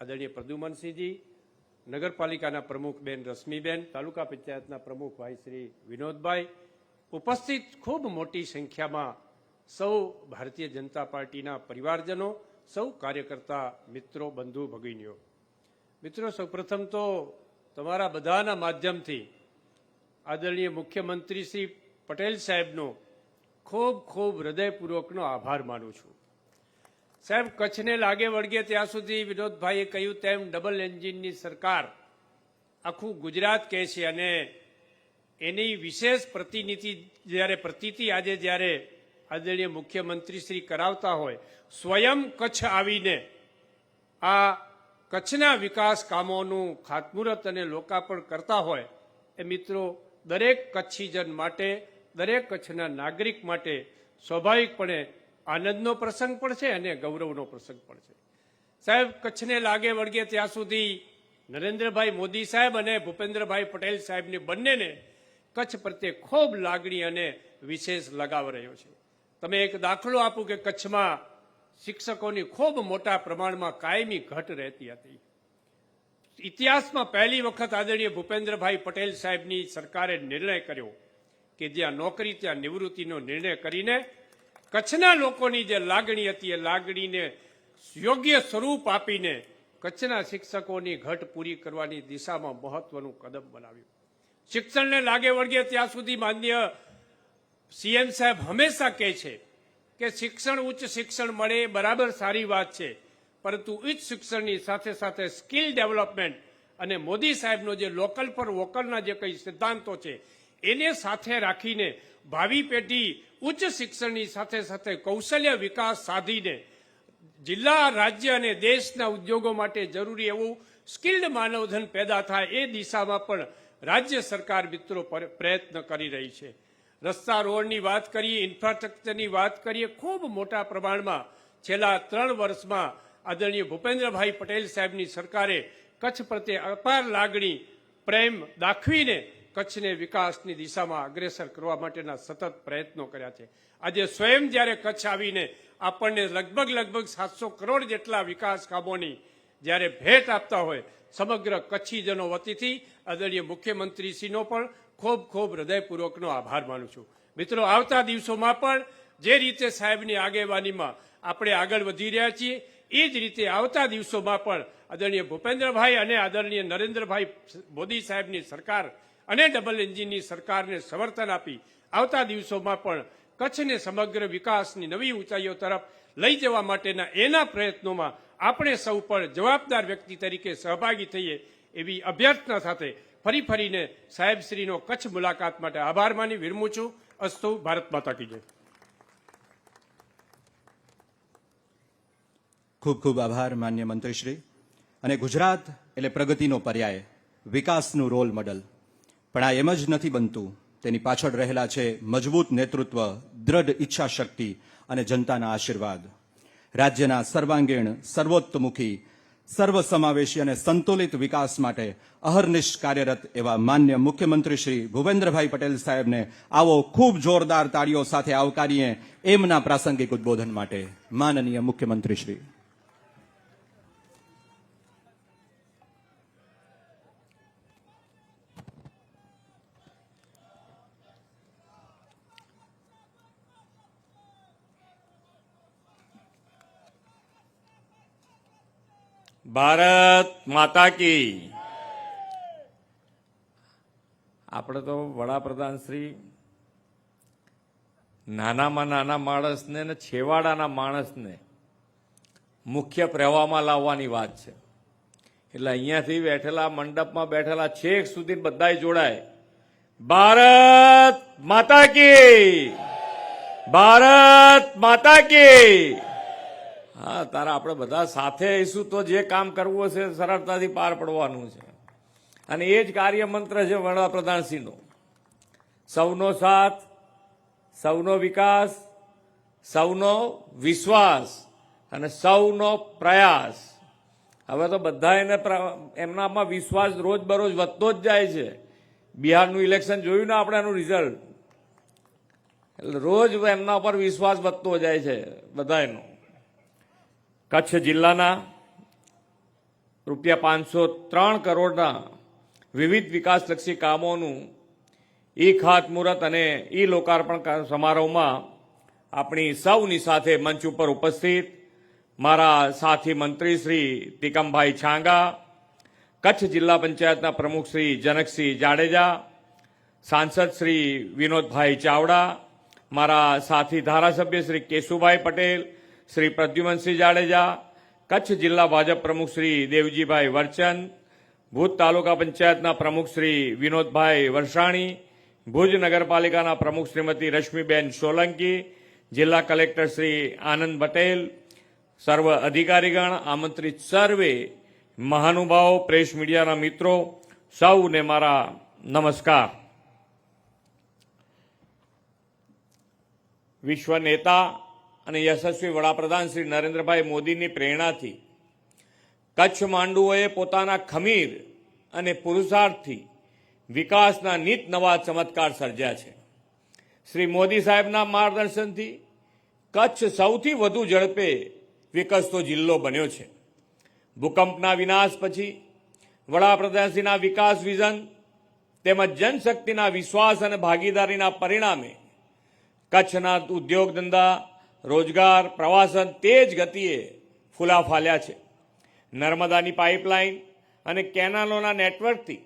આદરણીય પ્રદ્યુમનસિંહજી, નગરપાલિકાના પ્રમુખ બેન રશ્મિબેન, તાલુકા પંચાયતના પ્રમુખ ભાઈ શ્રી વિનોદભાઈ, ઉપસ્થિત ખૂબ મોટી સંખ્યામાં સૌ ભારતીય જનતા પાર્ટીના પરિવારજનો, સૌ કાર્યકર્તા મિત્રો, બંધુ ભગીનીઓ. મિત્રો, સૌપ્રથમ તો તમારા બધાના માધ્યમથી આદરણીય મુખ્યમંત્રી શ્રી પટેલ સાહેબનો ખૂબ ખૂબ હૃદયપૂર્વકનો આભાર માનું છું. સાહેબ, કચ્છને લાગે વળગે ત્યાં સુધી વિનોદભાઈએ કહ્યું તેમ ડબલ એન્જિનની સરકાર આખું ગુજરાત કહે છે અને એની વિશેષ પ્રતીતિ આજે જ્યારે આદરણીય મુખ્યમંત્રી શ્રી કરાવતા હોય, સ્વયં કચ્છ આવીને આ કચ્છના વિકાસ કામોનું ખાતમુહૂર્ત અને લોકાર્પણ કરતા હોય, એ મિત્રો દરેક કચ્છીજન માટે, દરેક કચ્છના નાગરિક માટે સ્વાભાવિકપણે આનંદનો પ્રસંગ પણ છે અને ગૌરવનો પ્રસંગ પણ છે. સાહેબ, કચ્છને લાગે વળગે ત્યાં સુધી નરેન્દ્રભાઈ મોદી સાહેબ અને ભૂપેન્દ્રભાઈ પટેલ સાહેબની બંનેને કચ્છ પ્રત્યે ખૂબ લાગણી અને વિશેષ લગાવ રહ્યો છે. તમે એક દાખલો આપો કે કચ્છમાં શિક્ષકોની ખૂબ મોટા પ્રમાણમાં કાયમી ઘટ રહેતી હતી. ઇતિહાસમાં પહેલી વખત આદરણીય ભૂપેન્દ્રભાઈ પટેલ સાહેબની સરકારે નિર્ણય કર્યો કે જ્યાં નોકરી ત્યાં નિવૃત્તિનો નિર્ણય કરીને કચ્છના લોકોની જે લાગણી હતી એ લાગણીને યોગ્ય સ્વરૂપ આપીને કચ્છના શિક્ષકોની ઘટ પૂરી કરવાની દિશામાં મહત્વનું કદમ બનાવ્યું. શિક્ષણને લાગે વળગે ત્યાં સુધી માન્ય સીએમ સાહેબ હંમેશા કહે છે કે શિક્ષણ, ઉચ્ચ શિક્ષણ મળે એ બરાબર સારી વાત છે, પરંતુ ઉચ્ચ શિક્ષણની સાથે સાથે સ્કિલ ડેવલપમેન્ટ અને મોદી સાહેબનો જે લોકલ ફોર વોકલના જે કંઈ સિદ્ધાંતો છે એને સાથે રાખીને ભાવિ પેઢી ઉચ્ચ શિક્ષણની સાથે સાથે કૌશલ્ય વિકાસ સાધીને જિલ્લા, રાજ્ય અને દેશના ઉદ્યોગો માટે જરૂરી એવું સ્કિલ્ડ માનવધન પેદા થાય એ દિશામાં પણ રાજ્ય સરકાર મિત્રો પ્રયત્ન કરી રહી છે. રસ્તા રોડની વાત કરીએ, ઇન્ફ્રાસ્ટ્રક્ચરની વાત કરીએ, ખૂબ મોટા પ્રમાણમાં છેલ્લા 3 વર્ષમાં આદરણીય ભૂપેન્દ્રભાઈ પટેલ સાહેબની સરકારે કચ્છ પ્રત્યે અપાર લાગણી, પ્રેમ દાખવીને કચ્છને વિકાસની દિશામાં અગ્રેસર કરવા માટેના સતત પ્રયત્નો કર્યા છે. આજે સ્વયં જ્યારે કચ્છ આવીને આપણને લગભગ 700 કરોડ જેટલા વિકાસ કામોની જ્યારે ભેટ આપતા હોય, સમગ્ર કચ્છીજનો વતીથી આદરણીય મુખ્યમંત્રીશ્રીનો પણ ખૂબ ખૂબ હૃદયપૂર્વકનો આભાર માનું છું. મિત્રો, આવતા દિવસોમાં પણ જે રીતે સાહેબની આગેવાનીમાં આપણે આગળ વધી રહ્યા છીએ એ જ રીતે આવતા દિવસોમાં પણ આદરણીય ભૂપેન્દ્રભાઈ અને આદરણીય નરેન્દ્રભાઈ મોદી સાહેબની સરકાર અને ડબલ એન્જિનની સરકારને સમર્થન આપી આવતા દિવસોમાં પણ કચ્છને સમગ્ર વિકાસની નવી ઊંચાઈઓ તરફ લઈ જવા માટેના એના પ્રયત્નોમાં આપણે સૌ પણ જવાબદાર વ્યક્તિ તરીકે સહભાગી થઈએ એવી અભ્યર્થના સાથે ફરીને સાહેબશ્રીનો કચ્છ મુલાકાત માટે આભાર માની વિરમું છું. અસ્તુ. ભારત માતા કી જય. ખૂબ ખૂબ આભાર માન્ય મંત્રીશ્રી. અને ગુજરાત એટલે પ્રગતિનો પર્યાય, વિકાસનું રોલ મોડલ. પણ આ એમ જ નથી બનતું, તેની પાછળ રહેલા છે મજબૂત નેતૃત્વ, દ્રઢ ઈચ્છા શક્તિ અને જનતાના આશીર્વાદ. રાજ્યના સર્વાંગીણ, સર્વોત્તમુખી, સર્વસમાવેશી અને સંતુલિત વિકાસ માટે અહર્નિશ કાર્યરત એવા માન્ય મુખ્યમંત્રી શ્રી ભૂપેન્દ્રભાઈ પટેલ સાહેબને આવો ખૂબ જોરદાર તાળીઓ સાથે આવકારીએ એમના પ્રાસંગિક ઉદ્બોધન માટે. માનનીય મુખ્યમંત્રી શ્રી. ભારત માતા કી. આપણે તો વડાપ્રધાન શ્રી નાનામાં નાના માણસને ને છેવાડાના માણસને મુખ્ય પ્રવાહમાં લાવવાની વાત છે. એટલે અહીંયાથી બેઠેલા, મંડપમાં બેઠેલા છેક સુધી બધાય જોડાય. ભારત માતા કી, ભારત માતા કી. હા, તારા આપણે બધા સાથે આવીશું તો જે કામ કરવું હશે સરળતાથી પાર પડવાનું છે. અને એ જ કાર્યમંત્ર છે વડાપ્રધાનશ્રીનો. સૌનો સાથ, સૌનો વિકાસ, સૌનો વિશ્વાસ અને સૌનો પ્રયાસ. હવે તો બધા એમનામાં વિશ્વાસ રોજબરોજ વધતો જ જાય છે. બિહારનું ઇલેક્શન જોયું ને આપણે, એનું રિઝલ્ટ. એટલે રોજ એમના ઉપર વિશ્વાસ વધતો જાય છે બધાનો. કચ્છ જિલ્લાના ₹503 કરોડના વિવિધ વિકાસલક્ષી કામોનું ઈ ખાતમુહૂર્ત અને ઈ લોકાર્પણ સમારોહમાં આપણી સૌની સાથે મંચ ઉપર ઉપસ્થિત મારા સાથી મંત્રી શ્રી તિકમભાઈ છાંગા, કચ્છ જિલ્લા પંચાયતના પ્રમુખ શ્રી જનકસિંહ જાડેજા, સાંસદ શ્રી વિનોદભાઈ ચાવડા, મારા સાથી ધારાસભ્ય શ્રી કેશુભાઈ પટેલ, શ્રી પ્રદ્યુમનસિંહ જાડેજા, કચ્છ જિલ્લા ભાજપ પ્રમુખ શ્રી દેવજીભાઈ વરચંદ, ભુજ તાલુકા પંચાયતના પ્રમુખ શ્રી વિનોદભાઈ વરસાણી, ભુજ નગરપાલિકાના પ્રમુખ શ્રીમતી રશ્મિબેન સોલંકી, જિલ્લા કલેક્ટર શ્રી આનંદ પટેલ, સર્વ અધિકારીગણ, આમંત્રિત સર્વે મહાનુભાવો, પ્રેસ મીડિયાના મિત્રો, સૌને મારા નમસ્કાર. વિશ્વ નેતા અને યશસ્વી વડાપ્રધાન શ્રી નરેન્દ્રભાઈ મોદીની પ્રેરણાથી કચ્છ માંડુઓએ પોતાના ખમીર અને પુરુષાર્થથી વિકાસના નિત નવા ચમત્કાર સર્જ્યા છે. શ્રી મોદી સાહેબના માર્ગદર્શનથી કચ્છ સૌથી વધુ ઝડપે વિકસતો જિલ્લો બન્યો છે. ભૂકંપના વિનાશ પછી વડાપ્રધાનશ્રીના વિકાસ વિઝન તેમજ જનશક્તિના વિશ્વાસ અને ભાગીદારીના પરિણામે કચ્છના ઉદ્યોગ ધંધા, રોજગાર, પ્રવાસન તેજ ગતિએ ફૂલાફાલ્યા છે. નર્મદાની પાઇપલાઇન અને કેનાલોના નેટવર્કથી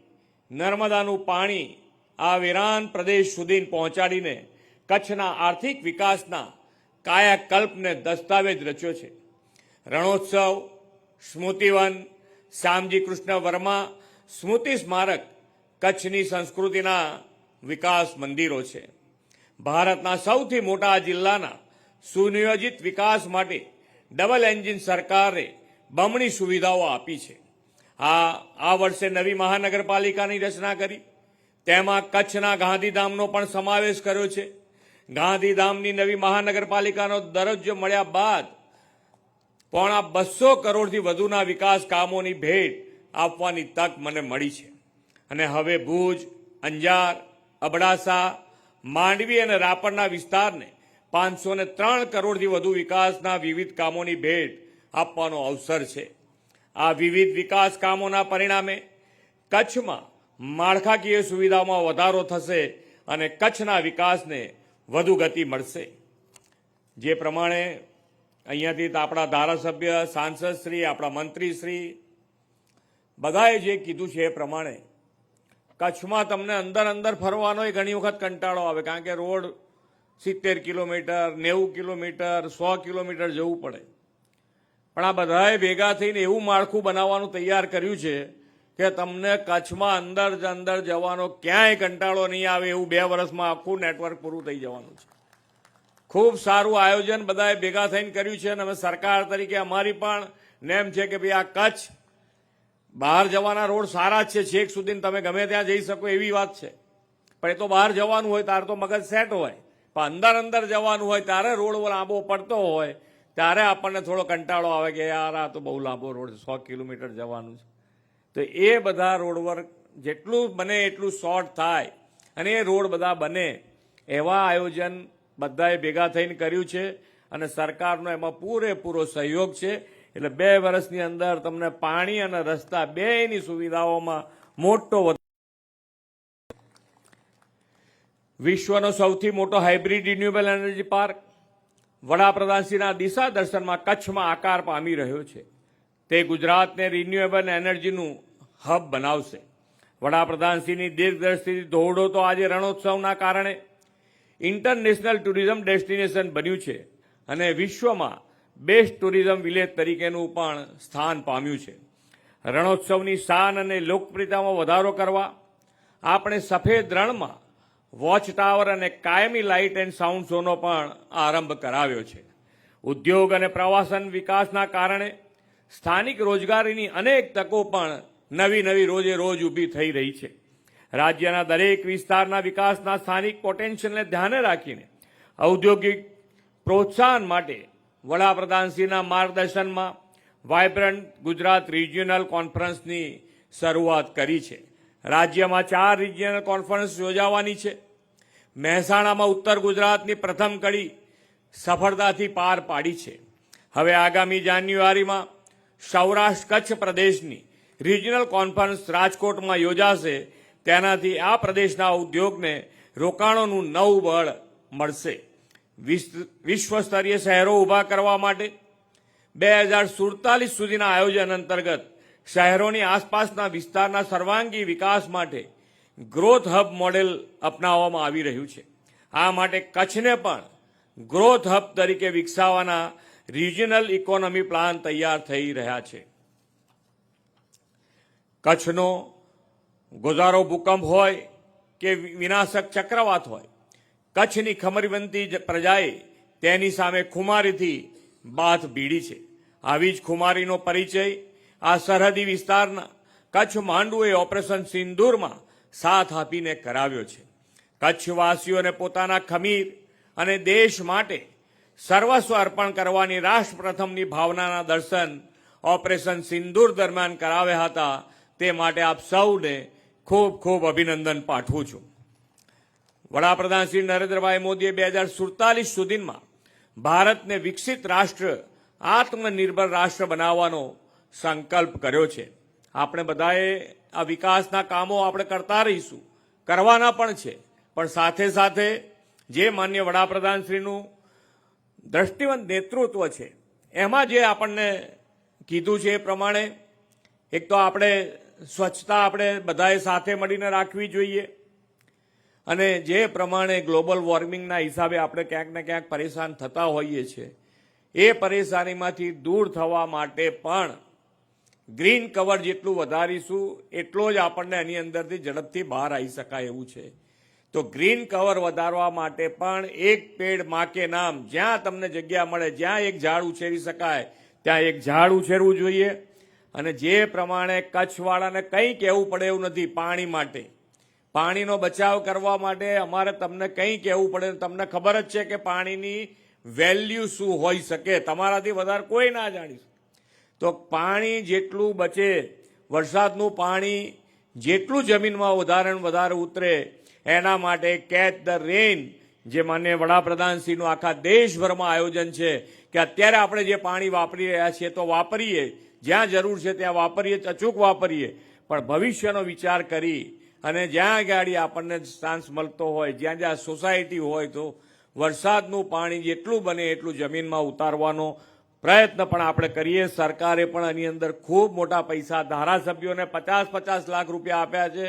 નર્મદાનું પાણી આ વેરાન પ્રદેશ સુધી પહોંચાડીને કચ્છના આર્થિક વિકાસના કાયાકલ્પને દસ્તાવેજ રચ્યો છે. રણોત્સવ, સ્મૃતિવન, શ્યામજી કૃષ્ણ વર્મા સ્મૃતિ સ્મારક કચ્છની સંસ્કૃતિના વિકાસ મંદિરો છે. ભારતના સૌથી મોટા જિલ્લાના સુનિયોજિત વિકાસ માટે ડબલ એન્જિન સરકારે બમણી સુવિધાઓ આપી છે. આ વર્ષે નવી મહાનગરપાલિકાની રચના કરી, તેમાં કચ્છના ગાંધીધામનો પણ સમાવેશ કર્યો છે. ગાંધીધામની નવી મહાનગરપાલિકાનો દરજ્જો મળ્યા બાદ પોણા 200 કરોડથી વધુના વિકાસ કામોની ભેટ આપવાની તક મને મળી છે. અને હવે ભુજ, અંજાર, અબડાસા, માંડવી અને રાપરના વિસ્તારને 503 કરોડથી વધુ વિકાસના વિવિધ કામોની ભેટ આપવાનો અવસર છે. આ વિવિધ વિકાસ કામોના પરિણામે કચ્છમાં માળખાકીય સુવિધાઓમાં વધારો થશે અને કચ્છના વિકાસને વધુ ગતિ મળશે. જે પ્રમાણે અહીંયાથી આપણા ધારાસભ્ય, સાંસદશ્રી, આપણા મંત્રીશ્રી બધાએ જે કીધું છે એ પ્રમાણે કચ્છમાં તમને અંદર ફરવાનો ઘણી વખત કંટાળો આવે, કારણ કે રોડ 70 કિલોમીટર, 90 કિલોમીટર, 100 કિલોમીટર જવું પડે. પણ આ બધાએ ભેગા થઈને એવું માળખું બનાવવાનું તૈયાર કર્યું છે કે તમને કચ્છમાં અંદર જવાનો ક્યાંય કંટાળો નહીં આવે એવું 2 વર્ષમાં આખું નેટવર્ક પૂરું થઈ જવાનું છે. ખૂબ સારું આયોજન બધાએ ભેગા થઈને કર્યું છે અને અમે સરકાર તરીકે અમારી પણ નેમ છે કે ભાઈ આ કચ્છ બહાર જવાના રોડ સારા જ છે, છેક સુધી તમે ગમે ત્યાં જઈ શકો એવી વાત છે. પણ એ તો બહાર જવાનું હોય ત્યારે તો મગજ સેટ હોય, પણ અંદર જવાનું હોય ત્યારે રોડ લાંબો પડતો હોય ત્યારે આપણને થોડો કંટાળો આવે કે યાર આ તો બહુ લાંબો રોડ, 100 કિલોમીટર જવાનું છે. તો એ બધા રોડ વર્ક જેટલું બને એટલું શોર્ટ થાય અને એ રોડ બધા બને એવા આયોજન બધાએ ભેગા થઈને કર્યું છે અને સરકારનો એમાં પૂરેપૂરો સહયોગ છે. એટલે 2 વર્ષની અંદર તમને પાણી અને રસ્તા બેયની સુવિધાઓમાં મોટો વિશ્વનો સૌથી મોટો હાઇબ્રિડ રિન્યુએબલ એનર્જી પાર્ક વડાપ્રધાનશ્રીના દિશા દર્શનમાં કચ્છમાં આકાર પામી રહ્યો છે. તે ગુજરાતને રિન્યુએબલ એનર્જીનું હબ બનાવશે. વડાપ્રધાનશ્રીની દીર્ઘદ્રષ્ટિથી ધોરડો તો આજે રણોત્સવના કારણે ઇન્ટરનેશનલ ટુરિઝમ ડેસ્ટિનેશન બન્યું છે અને વિશ્વમાં બેસ્ટ ટુરિઝમ વિલેજ તરીકેનું પણ સ્થાન પામ્યું છે. રણોત્સવની શાન અને લોકપ્રિયતામાં વધારો કરવા આપણે સફેદ રણમાં વોચ ટાવર અને કાયમી લાઇટ એન્ડ સાઉન્ડ શોનો પણ આરંભ કરાવ્યો છે. ઉદ્યોગ અને પ્રવાસન વિકાસના કારણે સ્થાનિક રોજગારીની અનેક તકો પણ નવી રોજે રોજ ઊભી થઈ રહી છે. રાજ્યના દરેક વિસ્તારના વિકાસના સ્થાનિક પોટેન્શિયલને ધ્યાને રાખીને ઔદ્યોગિક પ્રોત્સાહન માટે વડાપ્રધાનશ્રીના માર્ગદર્શનમાં વાયબ્રન્ટ ગુજરાત રિજિયોનલ કોન્ફરન્સની શરૂઆત કરી છે. રાજ્યમાં 4 રિજિયોનલ કોન્ફરન્સ યોજાવાની છે. મહેસાણામાં ઉત્તર ગુજરાતની પ્રથમ કડી સફળતાથી પાર પાડી છે. હવે આગામી જાન્યુઆરીમાં સૌરાષ્ટ્ર કચ્છ પ્રદેશની રિજિયોનલ કોન્ફરન્સ રાજકોટમાં યોજાશે. તેનાથી આ પ્રદેશના ઉદ્યોગને રોકાણોનું નવું બળ મળશે. વિશ્વ સ્તરીય શહેરો ઊભા કરવા માટે 2047 સુધીના આયોજન અંતર્ગત શહેરોની આસપાસના વિસ્તારના સર્વાંગી વિકાસ માટે ગ્રોથ હબ મોડેલ અપનાવવામાં આવી રહ્યું છે. આ માટે કચ્છને પણ ગ્રોથ હબ તરીકે વિકસાવવાના રિજનલ ઇકોનોમી પ્લાન તૈયાર થઈ રહ્યા છે. કચ્છનો ગોઝારો ભૂકંપ હોય કે વિનાશક ચક્રવાત હોય, કચ્છની ખમરીવંતી પ્રજાએ તેની સામે ખુમારીથી બાથ ભીડી છે. આવી જ ખુમારીનો પરિચય આ સરહદી વિસ્તારના કચ્છ માંડુએ ઓપરેશન સિંદૂરમાં સાથ આપીને કરાવ્યો છે. કચ્છવાસીઓને પોતાના ખમીર અને દેશ માટે સર્વસ્વ અર્પણ કરવાની રાષ્ટ્ર પ્રથમની ભાવનાના દર્શન ઓપરેશન સિંદૂર દરમિયાન કરાવ્યા હતા. તે માટે આપ સૌને ખૂબ ખૂબ અભિનંદન પાઠવું છું. વડાપ્રધાન શ્રી નરેન્દ્રભાઈ મોદીએ 2047 સુધીમાં ભારતને વિકસિત રાષ્ટ્ર, આત્મનિર્ભર રાષ્ટ્ર બનાવવાનો સંકલ્પ કર્યો છે. આપણે બધાએ આ વિકાસના કામો આપણે કરતા રહીશું, કરવાના પણ છે. પણ સાથે સાથે જે માન્ય વડાપ્રધાનશ્રીનું દ્રષ્ટિવંત નેતૃત્વ છે એમાં જે આપણને કીધું છે એ પ્રમાણે એક તો આપણે સ્વચ્છતા આપણે બધાએ સાથે મળીને રાખવી જોઈએ, અને જે પ્રમાણે ગ્લોબલ વોર્મિંગના હિસાબે આપણે ક્યાંક ને ક્યાંક પરેશાન થતા હોઈએ છીએ એ પરેશાનીમાંથી દૂર થવા માટે પણ ગ્રીન કવર જેટલું વધારીશું એટલો જ આપણને એની અંદરથી ઝડપથી બહાર આવી શકાય એવું છે. તો ગ્રીન કવર વધારવા માટે પણ એક પેડ માં કે નામ, જ્યાં તમને જગ્યા મળે, જ્યાં એક ઝાડ ઉછેરી શકાય ત્યાં એક ઝાડ ઉછેરવું જોઈએ. અને જે પ્રમાણે કચ્છવાળાને કંઈ કહેવું પડે એવું નથી પાણી માટે, પાણીનો બચાવ કરવા માટે અમારે તમને કંઈ કહેવું પડે. તમને ખબર જ છે કે પાણીની વેલ્યુ શું હોઈ શકે, તમારાથી વધારે કોઈ ના જાણી શકે. તો પાણી જેટલું બચે, વરસાદનું પાણી જેટલું જમીનમાં વધારે ને વધારે ઉતરે એના માટે કેચ ધ રેન, જે માન્ય વડાપ્રધાનશ્રીનું આખા દેશભરમાં આયોજન છે કે અત્યારે આપણે જે પાણી વાપરી રહ્યા છીએ તો વાપરીએ, જ્યાં જરૂર છે ત્યાં વાપરીએ, અચૂક વાપરીએ, પણ ભવિષ્યનો વિચાર કરી અને જ્યાં ગાડી આપણને ચાન્સ મળતો હોય, જ્યાં જ્યાં સોસાયટી હોય તો વરસાદનું પાણી જેટલું બને એટલું જમીનમાં ઉતારવાનો પ્રયત્ન પણ આપણે કરીએ. સરકારે પણ આની અંદર ખૂબ મોટા પૈસા ધારાસભ્યોને 50-50 લાખ રૂપિયા આપ્યા છે.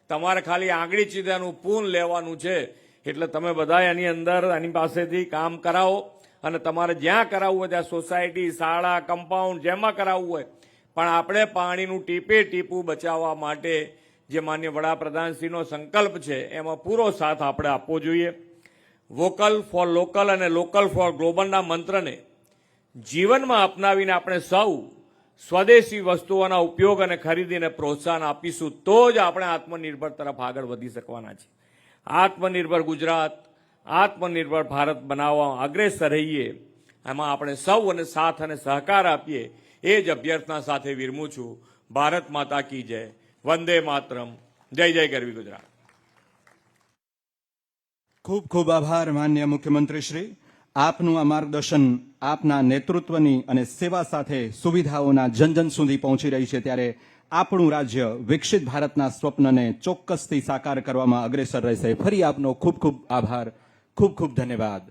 તમારે ખાલી આંગળી ચીધાનું પૂન લેવાનું છે. એટલે તમે બધા એની અંદર એની પાસેથી કામ કરાવો, અને તમારે જ્યાં કરાવવું હોય ત્યાં સોસાયટી, શાળા, કમ્પાઉન્ડ જેમાં કરાવવું હોય, પણ આપણે પાણીનું ટીપે ટીપું બચાવવા માટે જે માન્ય વડાપ્રધાનશ્રીનો સંકલ્પ છે એમાં પૂરો સાથ આપણે આપવો જોઈએ. વોકલ ફોર લોકલ અને લોકલ ફોર ગ્લોબલના મંત્રને જીવનમાં અપનાવીને આપણે સૌ સ્વદેશી વસ્તુઓના ઉપયોગ અને ખરીદીને પ્રોત્સાહન આપીશું તો જ આપણે આત્મનિર્ભર તરફ આગળ વધી શકવાના છે. આત્મનિર્ભર ગુજરાત, આત્મનિર્ભર ભારત બનાવવા અગ્રેસર રહીએ, એમાં આપણે સૌ અને સાથ અને સહકાર આપીએ એ જ અભ્યર્થના સાથે વિરમું છું. ભારત માતા કી જય. વંદે માતરમ. જય જય ગરવી ગુજરાત. ખૂબ ખૂબ આભાર માન્ય મુખ્યમંત્રી શ્રી. આપનું આ માર્ગદર્શન, આપના નેતૃત્વની અને સેવા સાથે સુવિધાઓના જન સુધી પહોંચી રહી છે, ત્યારે આપણું રાજ્ય વિકસિત ભારતના સ્વપ્નને ચોક્કસથી સાકાર કરવામાં અગ્રેસર રહેશે. ફરી આપનો ખૂબ ખૂબ આભાર, ખૂબ ખૂબ ધન્યવાદ.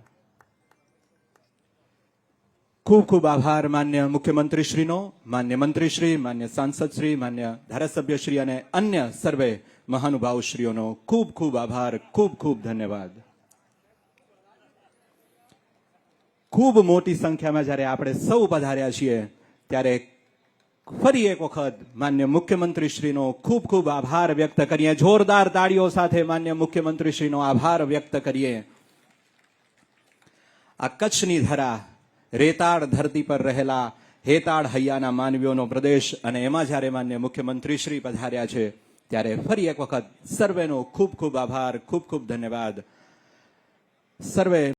ખૂબ ખૂબ આભાર માન્ય મુખ્યમંત્રીશ્રીનો, માન્ય મંત્રીશ્રી, માન્ય સાંસદશ્રી, માન્ય ધારાસભ્યશ્રી અને અન્ય સર્વે મહાનુભાવશ્રીઓનો ખૂબ ખૂબ આભાર, ખૂબ ખૂબ ધન્યવાદ. ખૂબ મોટી સંખ્યામાં જ્યારે આપણે સૌ પધાર્યા છીએ ત્યારે ફરી એક વખત માન્ય મુખ્યમંત્રીશ્રીનો ખૂબ ખૂબ આભાર વ્યક્ત કરીએ. જોરદાર તાળીઓ સાથે માન્ય મુખ્યમંત્રીશ્રીનો આભાર વ્યક્ત કરીએ. આ કચ્છની ધરા, રેતાળ ધરતી પર રહેલા હેતાળ હૈયાના માનવીઓનો પ્રદેશ, અને એમાં જ્યારે માન્ય મુખ્યમંત્રીશ્રી પધાર્યા છે ત્યારે ફરી એક વખત સર્વેનો ખૂબ ખૂબ આભાર, ખૂબ ખૂબ ધન્યવાદ. સર્વે